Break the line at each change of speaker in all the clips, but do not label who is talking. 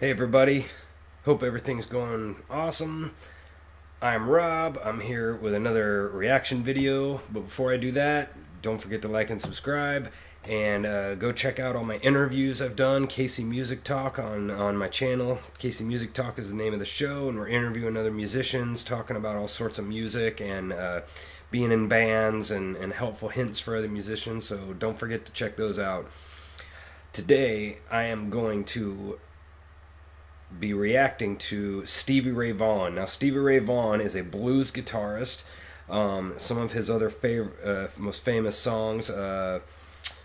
Hey everybody, hope everything's going awesome. I'm Rob, I'm here with another reaction video, but before I do that, don't forget to like and subscribe, and go check out all my interviews I've done, Casey Music Talk on my channel. Casey Music Talk is the name of the show, and we're interviewing other musicians, talking about all sorts of music, and being in bands, and helpful hints for other musicians, so don't forget to check those out. Today, I am going to be reacting to Stevie Ray Vaughan. Now, Stevie Ray Vaughan is a blues guitarist. Some of his other most famous songs,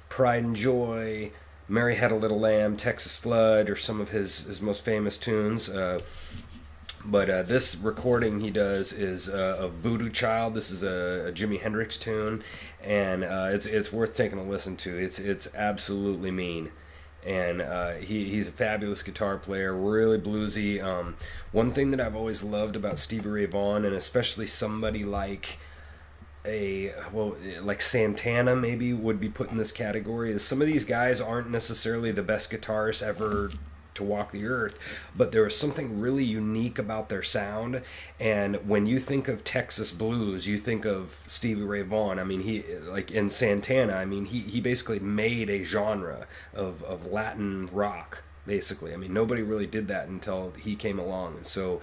Pride and Joy, Mary Had a Little Lamb, Texas Flood, are some of his most famous tunes. But this recording he does is of Voodoo Child. This is a Jimi Hendrix tune, and it's worth taking a listen to. It's absolutely mean. And he's a fabulous guitar player, really bluesy. One thing that I've always loved about Stevie Ray Vaughan, and especially somebody like like Santana maybe would be put in this category, is some of these guys aren't necessarily the best guitarists ever to walk the earth, but there is something really unique about their sound. And when you think of Texas blues, you think of Stevie Ray Vaughan. I mean, he, like in Santana, I mean, he basically made a genre of Latin rock, basically. I mean, nobody really did that until he came along. And so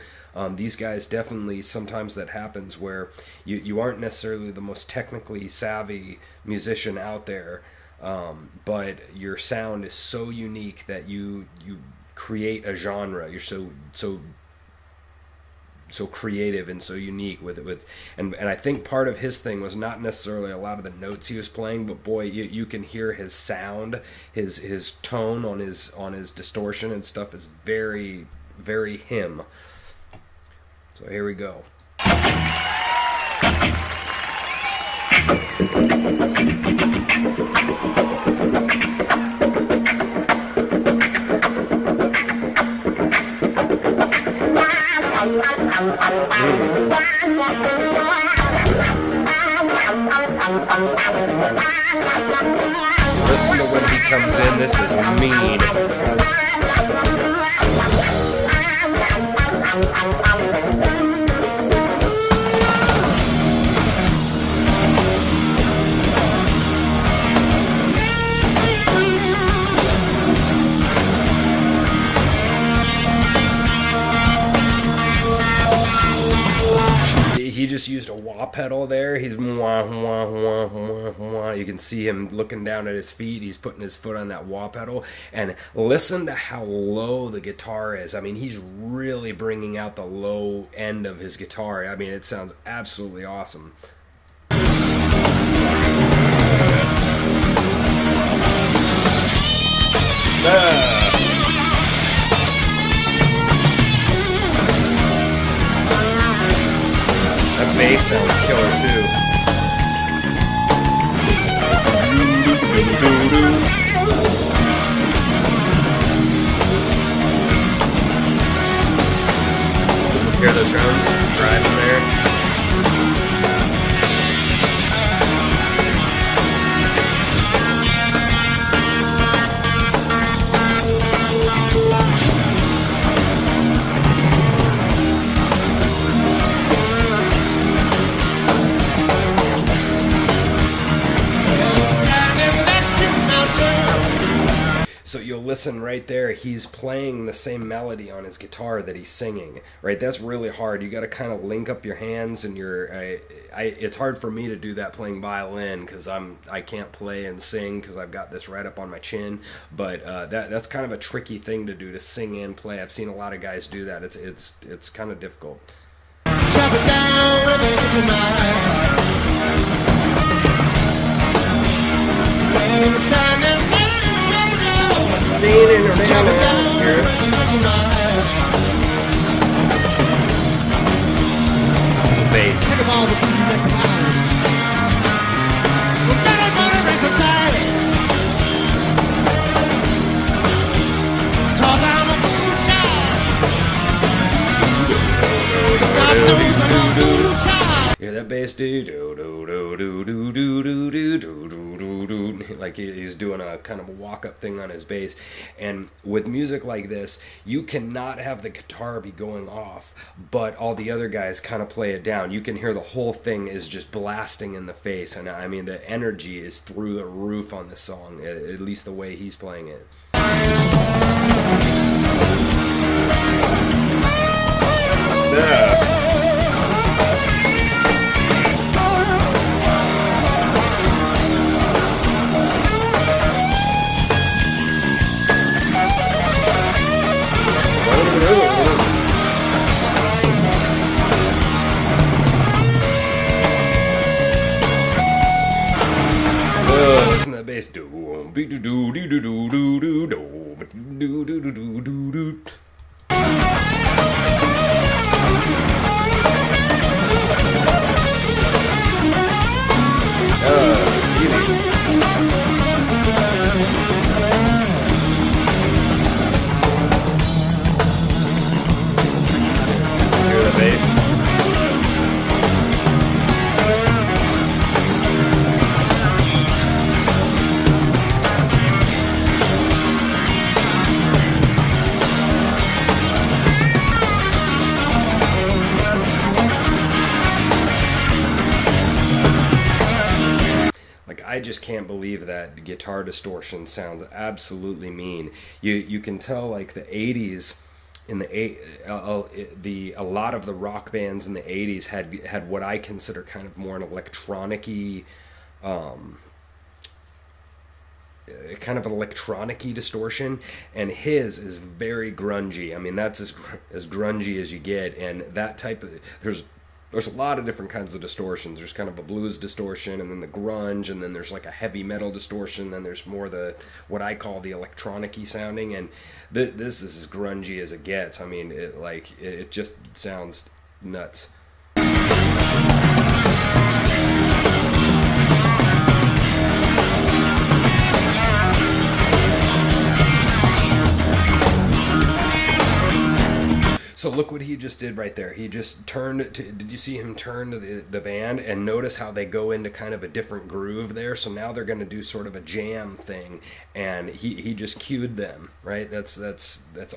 these guys definitely, sometimes that happens where you aren't necessarily the most technically savvy musician out there, but your sound is so unique that you create a genre. You're so creative and so unique with it. And I think part of his thing was not necessarily a lot of the notes he was playing, but boy, you can hear his sound, his tone on his distortion and stuff is very, very him. So here we go. Listen to when he comes in, this is mean. He just used a wah pedal there. He's wah, wah, wah, wah, wah. You can see him looking down at his feet. He's putting his foot on that wah pedal. And listen to how low the guitar is. I mean, he's really bringing out the low end of his guitar. I mean, it sounds absolutely awesome. That bass sounds killer too. Hear those drums driving there? So you'll listen right there, he's playing the same melody on his guitar that he's singing, right? That's really hard. You got to kind of link up your hands, and it's hard for me to do that playing violin, because I can't play and sing because I've got this right up on my chin. But that's kind of a tricky thing to do, to sing and play. I've seen a lot of guys do that. It's kind of difficult. Chop it down with bass. Yeah, that bass, like he's doing a kind of a walk-up thing on his bass. And with music like this, you cannot have the guitar be going off, but all the other guys kind of play it down. You can hear the whole thing is just blasting in the face, and I mean the energy is through the roof on this song, at least the way he's playing it. Listen to that bass. Hear the bass. I just can't believe that guitar distortion sounds absolutely mean. You can tell like the 80s in a lot of the rock bands in the 80s had what I consider kind of more an electronic-y kind of an electronic-y distortion, and his is very grungy. I mean, that's as grungy as you get, and that type of there's a lot of different kinds of distortions. There's kind of a blues distortion, and then the grunge, and then there's like a heavy metal distortion, then there's more what I call the electronic-y sounding, and this is as grungy as it gets. I mean, it just sounds nuts. So look what he just did right there. He just turned to, did you see him turn to the band and notice how they go into kind of a different groove there? So now they're going to do sort of a jam thing, and he just cued them, right? That's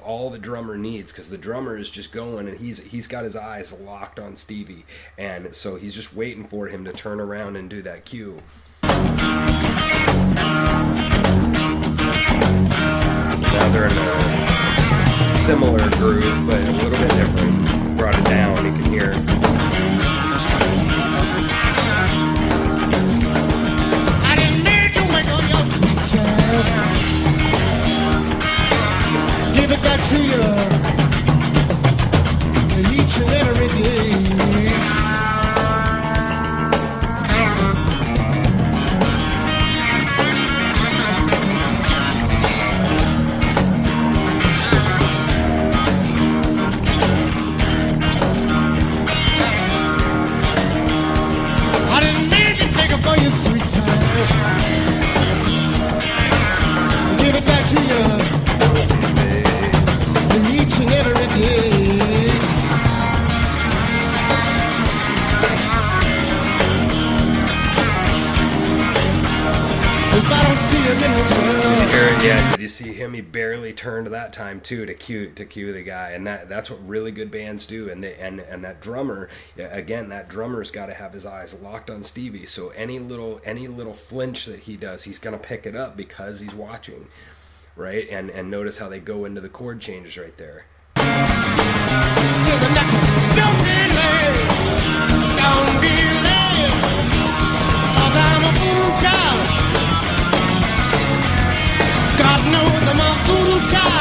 all the drummer needs, because the drummer is just going, and he's got his eyes locked on Stevie, and so he's just waiting for him to turn around and do that cue. Now they're in a similar groove, but a little bit different. Brought it down, you can hear it.
I didn't need to wake on your time. Give it back to you each and every day. Give it back to you each and every day. If I don't see him in this world.
Yeah, did you see him? He barely turned that time too to cue the guy, and that's what really good bands do. And that drummer, again, that drummer's got to have his eyes locked on Stevie. So any little flinch that he does, he's gonna pick it up because he's watching, right? And notice how they go into the chord changes right there.
See the next one. Don't be late, 'cause I'm a fool child. God knows I'm a voodoo child.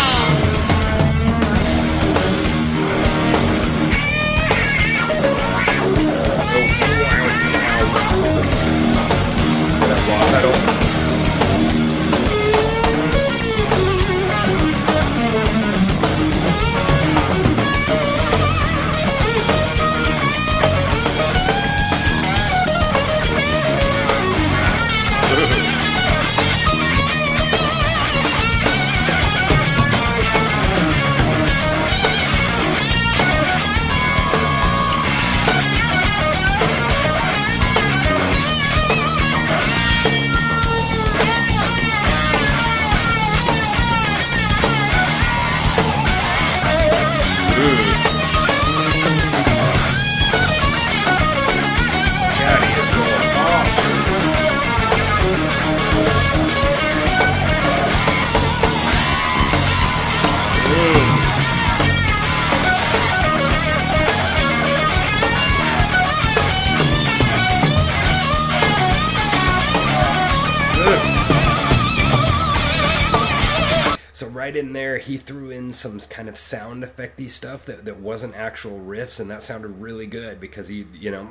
So right in there, he threw in some kind of sound effecty stuff that wasn't actual riffs, and that sounded really good because he, meow,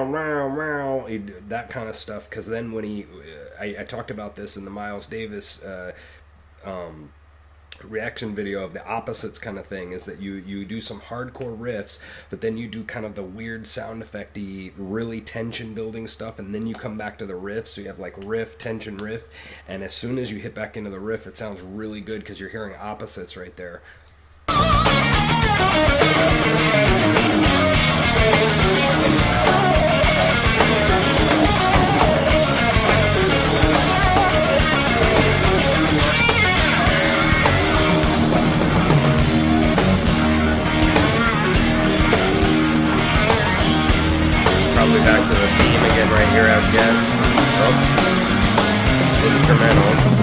meow, meow, that kind of stuff. Because then when I talked about this in the Miles Davis reaction video of the opposites kind of thing, is that you do some hardcore riffs, but then you do kind of the weird sound effecty, really tension building stuff, and then you come back to the riff. So you have like riff, tension, riff, and as soon as you hit back into the riff, it sounds really good because you're hearing opposites right there. Probably back to the theme again right here, I would guess. Oh, instrumental.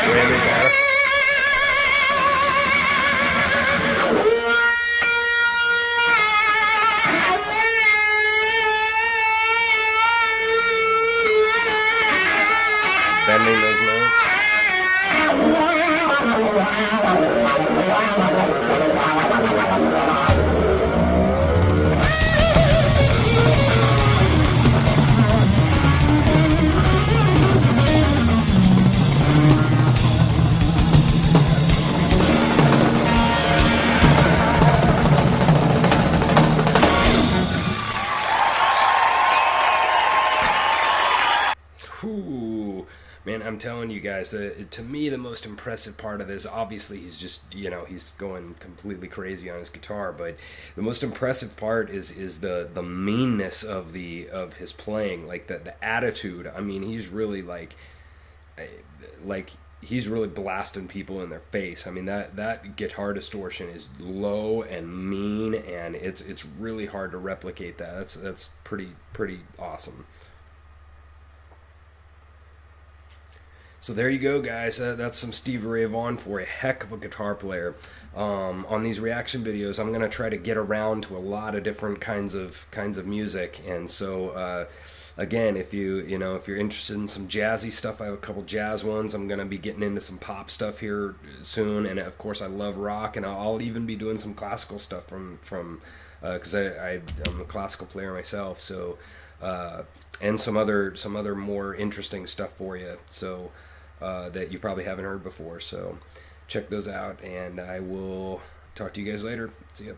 Whammy there. Bending those notes. Man, I'm telling you guys, to me, the most impressive part of this, obviously, he's just, he's going completely crazy on his guitar, but the most impressive part is the meanness of his playing, like the attitude. I mean, he's really he's really blasting people in their face. I mean, that guitar distortion is low and mean, and it's really hard to replicate that. That's pretty awesome. So there you go, guys. That's some Stevie Ray Vaughan for a heck of a guitar player. On these reaction videos, I'm gonna try to get around to a lot of different kinds of music, and so again, if you're interested in some jazzy stuff, I have a couple jazz ones. I'm gonna be getting into some pop stuff here soon, and of course, I love rock, and I'll even be doing some classical stuff from because I'm a classical player myself. So and some other more interesting stuff for you. So. That you probably haven't heard before. So check those out, and I will talk to you guys later. See ya.